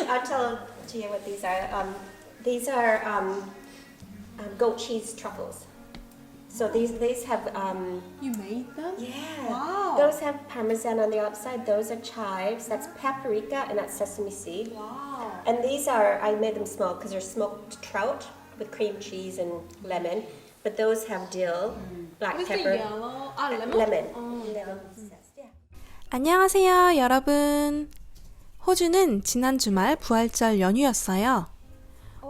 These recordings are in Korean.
I'll tell to you what these are. These are goat cheese truffles. So these have You made them? yeah. Wow. Those have parmesan on the outside. Those are chives. That's paprika and that's sesame seed. Wow. And these are I made them small because they're smoked trout with cream cheese and lemon. But those have dill, black What is the pepper, yellow? Ah, lemon? lemon. Oh. Lemon. Yeah. 안녕하세요, 여러분. 호주는 지난 주말 부활절 연휴였어요.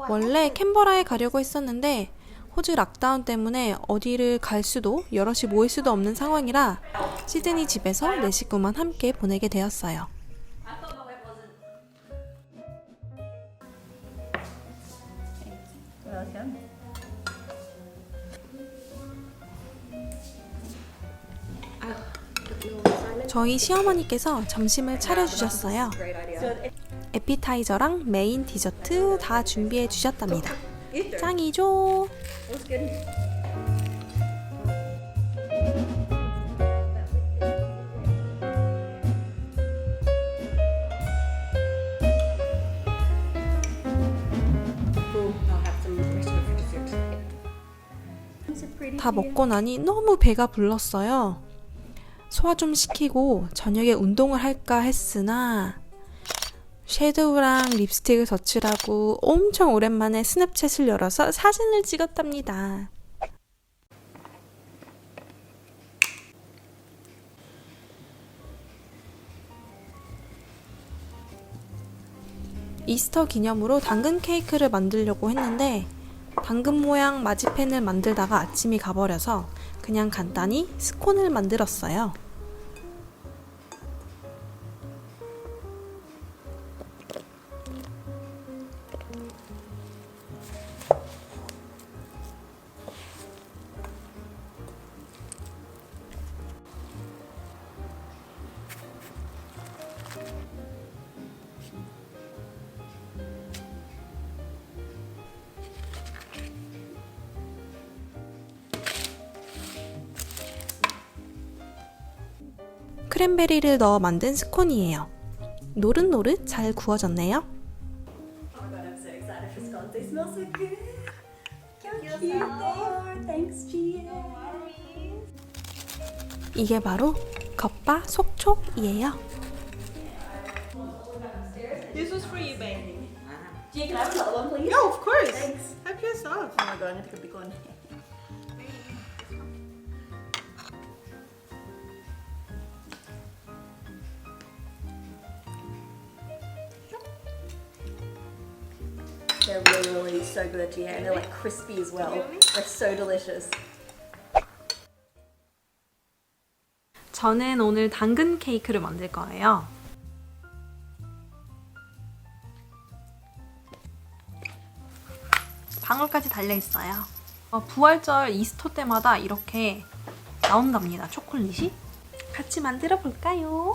원래 캔버라에 가려고 했었는데 호주 락다운 때문에 어디를 갈 수도 여럿이 모일 수도 없는 상황이라 시드니 집에서 네 식구만 함께 보내게 되었어요. 저희 시어머니께서 점심을 차려주셨어요. 에피타이저랑 메인 디저트 다 준비해 주셨답니다. 짱이죠? 다 먹고 나니 너무 배가 불렀어요. 소화 좀 시키고 저녁에 운동을 할까 했으나 섀도우랑 립스틱을 덧칠하고 엄청 오랜만에 스냅챗을 열어서 사진을 찍었답니다. 이스터 기념으로 당근 케이크를 만들려고 했는데 당근 모양 마지펜을 만들다가 아침이 가버려서 그냥 간단히 스콘을 만들었어요. 크랜베리를 넣어 만든 스콘이에요. 노릇노릇 잘 구워졌네요. Oh my god, I'm so excited for scones. They smell so good. How cute they are. Thanks, Gia. 이게 바로 겉바 속촉이에요. This was for you, babe. Gia, can I have another one, please? No, of course. Thanks. Help yourself. Oh my god, I need to put a big one. They're really so good, Gia, and they're like crispy as well. They're so delicious. 저는 오늘 당근 케이크를 만들 거예요. 방울까지 달려있어요. 부활절 이스터 때마다 이렇게 나온답니다. 초콜릿이. 같이 만들어 볼까요?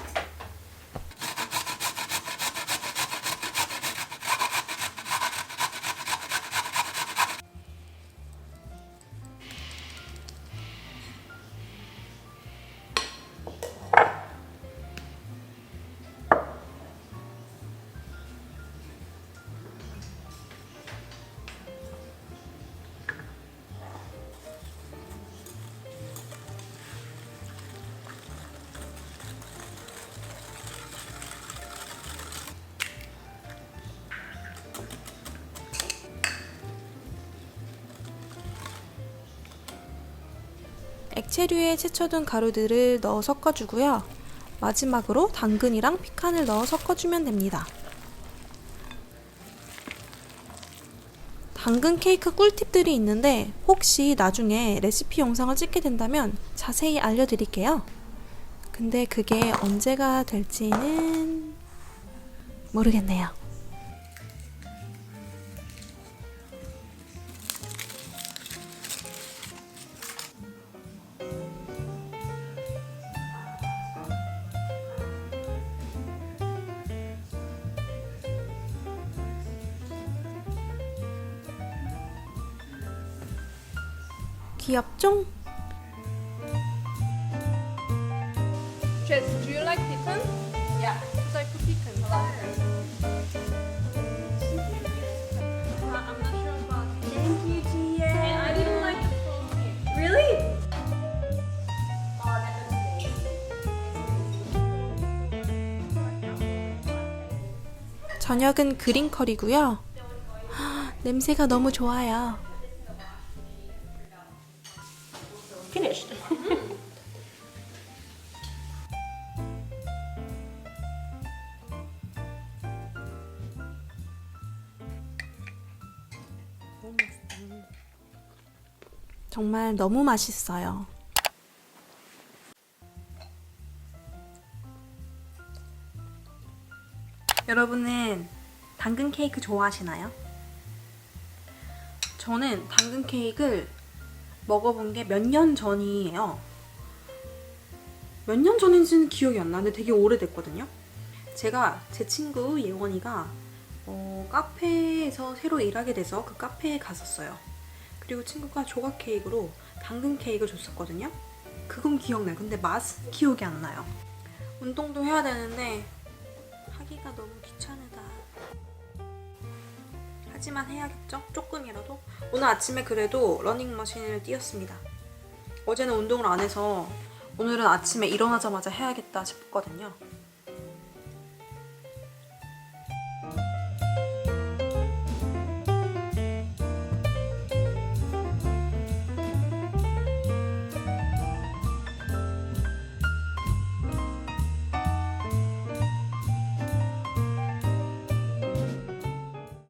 액체류에 채쳐둔 가루들을 넣어 섞어주고요. 마지막으로 당근이랑 피칸을 넣어 섞어주면 됩니다. 당근 케이크 꿀팁들이 있는데 혹시 나중에 레시피 영상을 찍게 된다면 자세히 알려드릴게요. 근데 그게 언제가 될지는 모르겠네요. 귀엽죠? Jess, do you like pecan? Yeah. Because I put pecan. 저녁은 그린 커리고요. 냄새가 너무 좋아요. Finished. 정말 너무 맛있어요. 여러분은 당근 케이크 좋아하시나요? 저는 당근 케이크를 먹어본 게 몇 년 전이에요. 몇 년 전인지는 기억이 안 나는데 되게 오래됐거든요. 제가 제 친구 예원이가 카페에서 새로 일하게 돼서 그 카페에 갔었어요. 그리고 친구가 조각 케이크로 당근 케이크를 줬었거든요. 그건 기억나요. 근데 맛은 기억이 안 나요. 운동도 해야 되는데 하기가 너무 귀찮으다. 하지만 해야겠죠? 조금이라도. 오늘 아침에 그래도 러닝머신을 뛰었습니다. 어제는 운동을 안 해서 오늘은 아침에 일어나자마자 해야겠다 싶었거든요.